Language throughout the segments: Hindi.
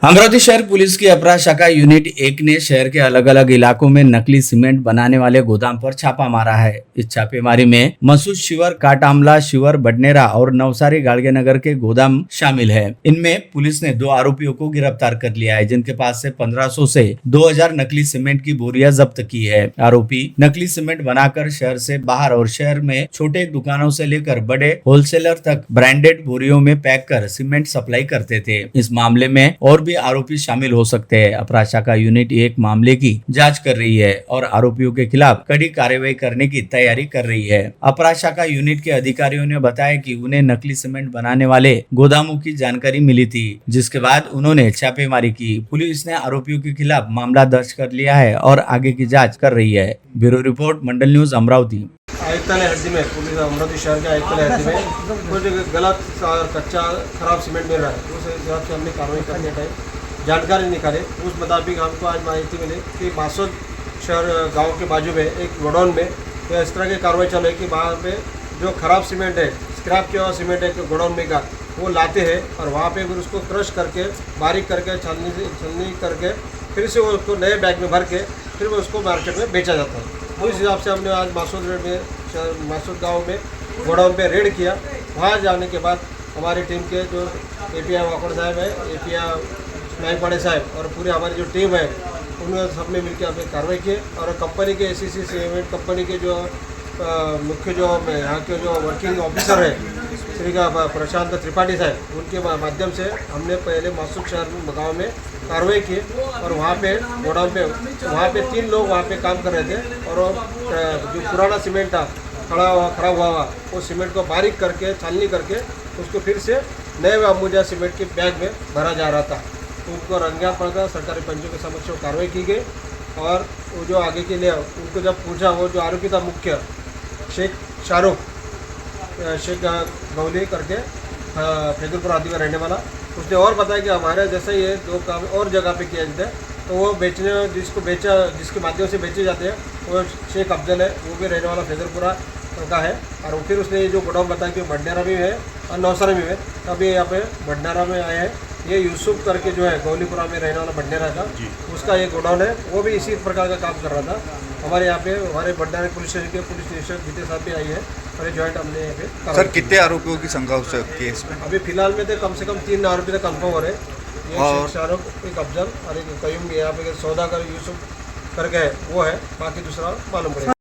अमरावती शहर पुलिस की अपराध शाखा यूनिट 1 ने शहर के अलग अलग इलाकों में नकली सीमेंट बनाने वाले गोदाम पर छापा मारा है। इस छापेमारी में मसूद शिवर, काटामला, शिवर, बडनेरा और नवसारी गाड़गेनगर के गोदाम शामिल है। इनमें पुलिस ने 2 आरोपियों को गिरफ्तार कर लिया है, जिनके पास से 1500 से 2000 नकली सीमेंट की बोरियां जब्त की है। आरोपी नकली सीमेंट बनाकर शहर से बाहर और शहर में छोटे दुकानों से लेकर बड़े होलसेलर तक ब्रांडेड बोरियों में पैक कर सीमेंट सप्लाई करते थे। इस मामले में और भी आरोपी शामिल हो सकते हैं। अपराध शाखा यूनिट 1 मामले की जांच कर रही है और आरोपियों के खिलाफ कड़ी कार्रवाई करने की तैयारी कर रही है। अपराध शाखा यूनिट के अधिकारियों ने बताया कि उन्हें नकली सीमेंट बनाने वाले गोदामों की जानकारी मिली थी, जिसके बाद उन्होंने छापेमारी की। पुलिस ने आरोपियों के खिलाफ मामला दर्ज कर लिया है और आगे की जाँच कर रही है। ब्यूरो रिपोर्ट, मंडल न्यूज, अमरावती। आयुक्तालय हद्दी में पुलिस अमरावती शहर के आयुक्तालय हद्दी में कुछ गलत और कच्चा खराब सीमेंट मिल रहा है। उस हिसाब से हमने कार्रवाई करने का जानकारी निकाले। उस मुताबिक हमको आज माहिती मिली कि मासूद शहर गांव के बाजू में एक गोडाउन में इस तरह की कार्रवाई चल रही है कि वहाँ पे जो खराब सीमेंट है, स्क्रैप किया हुआ सीमेंट है गोडाउन में का, वो लाते हैं और वहाँ पे फिर उसको क्रश करके बारीक करके छलनी करके फिर से वो उसको नए बैग में भर के फिर वो उसको मार्केट में बेचा जाता है। उस हिसाब से हमने आज मासूद गांव में गोडाउन पे रेड किया। वहाँ जाने के बाद हमारी टीम के जो एपीआई वाकड़ साहब है, एपीआई नायकवाड़े साहब और पूरी हमारी जो टीम है, उन्होंने सबने मिलकर हमें कार्रवाई की और कंपनी के एसीसी सीमेंट कंपनी के जो मुख्य जो यहाँ के जो वर्किंग ऑफिसर है श्री प्रशांत त्रिपाठी साहब, उनके माध्यम से हमने पहले मासूद शहर गाँव में कार्रवाई की और वहाँ पे गोडाउन पे वहाँ पे 3 लोग वहाँ पे काम कर रहे थे और जो पुराना सीमेंट था खराब हुआ वो सीमेंट को बारीक करके छाननी करके उसको फिर से नए अम्बुजा सीमेंट के बैग में भरा जा रहा था। तो उनको रंगयात पड़कर सरकारी पंचों के समक्ष कार्रवाई की गई और वो जो आगे के लिए उनको जब पूछा, वो जो आरोपी था मुख्य शेख गौली करके फैजलपुर आदि में रहने वाला, उसने और बताया कि हमारे जैसे ये 2 काम और जगह पे किए जाते हैं। तो वो बेचने जिसके माध्यम से बेचे जाते हैं वो शेख अफजल है, वो भी रहने वाला फैजलपुरा का है। और फिर उसने जो गोडाउन बताया कि बडनेरा में है और नवसारी में है। अभी यहाँ पे बडनेरा में आए हैं, ये यूसुफ करके जो है गौलीपुरा में रहने वाला बडनेरा का, उसका ये गोडाउन है, वो भी इसी प्रकार का काम कर रहा था। हमारे यहाँ पे हमारे बडनेरा पुलिस स्टेशन के पुलिस निरीक्षक जीते साहब भी आई है और ये ज्वाइंट हमने यहाँ पे। सर, कितने आरोपियों की संख्या हो सकती है इसमें? अभी फिलहाल में तो कम से कम 3 आरोपी तक कंफर्म हो रहे हैं। एक शाहरुख, एक अफजल और एक कयूम, यहाँ पे सौदागर यूसुफ करके है, वो है, बाकी दूसरा मालूम पड़ेगा।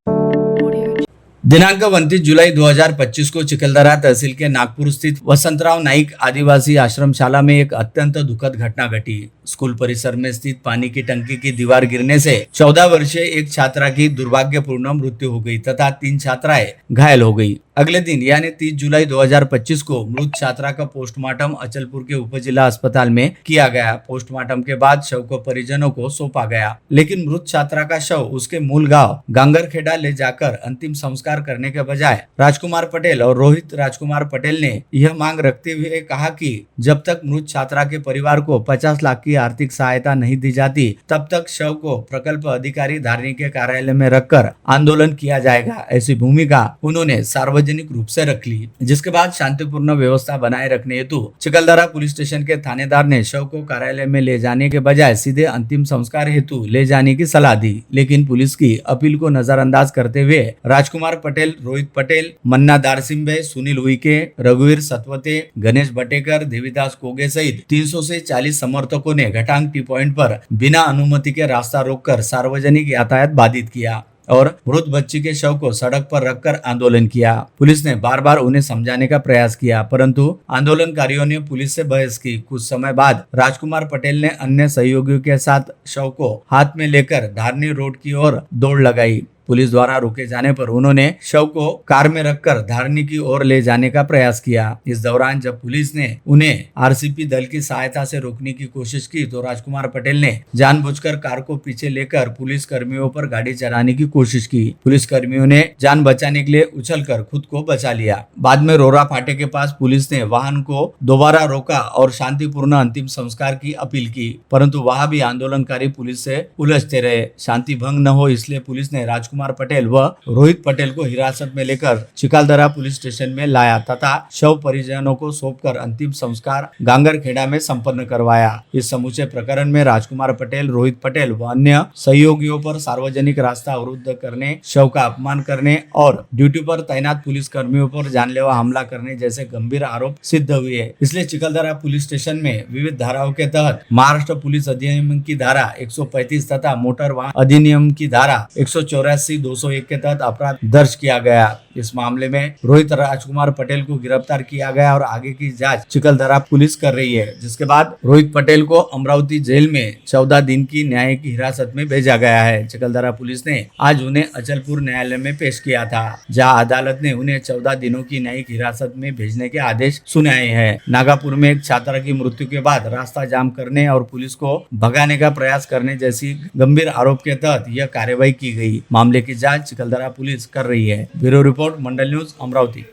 दिनांक 29 जुलाई 2025 को चिखलदरा तहसील के नागपुर स्थित वसंतराव नाइक आदिवासी आश्रमशाला में एक अत्यंत दुखद घटना घटी। स्कूल परिसर में स्थित पानी की टंकी की दीवार गिरने से 14 वर्षीय एक छात्रा की दुर्भाग्यपूर्ण मृत्यु हो गई तथा 3 छात्राएं घायल हो गई। अगले दिन यानी 30 जुलाई 2025 को मृत छात्रा का पोस्टमार्टम अचलपुर के उपजिला अस्पताल में किया गया। पोस्टमार्टम के बाद शव को परिजनों को सौंपा गया, लेकिन मृत छात्रा का शव उसके मूल गांव गांगरखेड़ा ले जाकर अंतिम संस्कार करने के बजाय राजकुमार पटेल और रोहित राजकुमार पटेल ने यह मांग रखते हुए कहा कि जब तक मृत छात्रा के परिवार को 50 लाख की आर्थिक सहायता नहीं दी जाती, तब तक शव को प्रकल्प अधिकारी धारनी के कार्यालय में रखकर आंदोलन किया जाएगा। ऐसी भूमिका उन्होंने सार्वजनिक रूप से रख ली, जिसके बाद शांतिपूर्ण व्यवस्था बनाए रखने हेतु चिखलदरा पुलिस स्टेशन के थानेदार ने शव को कार्यालय में ले जाने के बजाय सीधे अंतिम संस्कार हेतु ले जाने की सलाह दी। लेकिन पुलिस की अपील को नजरअंदाज करते हुए राजकुमार पटेल, रोहित पटेल, मन्ना दारसिंबे, सुनील उइके, रघुवीर सतवते, गणेश बटेकर, देवीदास कोगे सहित 300 से 40 समर्थकों ने घटांग टी पॉइंट पर बिना अनुमति के रास्ता रोककर सार्वजनिक यातायात बाधित किया और मृत बच्ची के शव को सड़क पर रखकर आंदोलन किया। पुलिस ने बार बार उन्हें समझाने का प्रयास किया, परंतु आंदोलनकारियों ने पुलिस से बहस की। कुछ समय बाद राजकुमार पटेल ने अन्य सहयोगियों के साथ शव को हाथ में लेकर धारनी रोड की ओर दौड़ लगाई। पुलिस द्वारा रोके जाने पर उन्होंने शव को कार में रखकर धारनी की ओर ले जाने का प्रयास किया। इस दौरान जब पुलिस ने उन्हें आरसीपी दल की सहायता से रोकने की कोशिश की तो राजकुमार पटेल ने जानबूझकर कार को पीछे लेकर पुलिस कर्मियों पर गाड़ी चलाने की कोशिश की। पुलिस कर्मियों ने जान बचाने के लिए उछलकर खुद को बचा लिया। बाद में रोरा फाटे के पास पुलिस ने वाहन को दोबारा रोका और शांतिपूर्ण अंतिम संस्कार की अपील की, परंतु वहां भी आंदोलनकारी पुलिस से उलझते रहे। शांति भंग न हो इसलिए पुलिस ने राजकुमार राजकुमार पटेल व रोहित पटेल को हिरासत में लेकर चिकलदरा पुलिस स्टेशन में लाया तथा शव परिजनों को सौंपकर अंतिम संस्कार गांगरखेड़ा में संपन्न करवाया। इस समूचे प्रकरण में राजकुमार पटेल, रोहित पटेल व अन्य सहयोगियों पर सार्वजनिक रास्ता अवरुद्ध करने, शव का अपमान करने और ड्यूटी पर तैनात पुलिस कर्मियों पर जानलेवा हमला करने जैसे गंभीर आरोप सिद्ध हुए। इसलिए चिकलदरा पुलिस स्टेशन में विविध धाराओं के तहत महाराष्ट्र पुलिस अधिनियम की धारा 135 तथा मोटर वाहन अधिनियम की धारा 184, 201 के तहत अपराध दर्ज किया गया। इस मामले में रोहित राजकुमार पटेल को गिरफ्तार किया गया और आगे की जांच चिकलदरा पुलिस कर रही है, जिसके बाद रोहित पटेल को अमरावती जेल में 14 दिन की न्यायिक हिरासत में भेजा गया है। चिकलदरा पुलिस ने आज उन्हें अचलपुर न्यायालय में पेश किया था, जहां अदालत ने उन्हें 14 दिनों की न्यायिक हिरासत में भेजने के आदेश सुनाए हैं। नागापुर में एक छात्रा की मृत्यु के बाद रास्ता जाम करने और पुलिस को भगाने का प्रयास करने जैसी गंभीर आरोप के तहत यह कार्रवाई की गई। मामले की जांच चिकलदरा पुलिस कर रही है। ब्यूरो रिपोर्ट, मंडल न्यूज, अमरावती।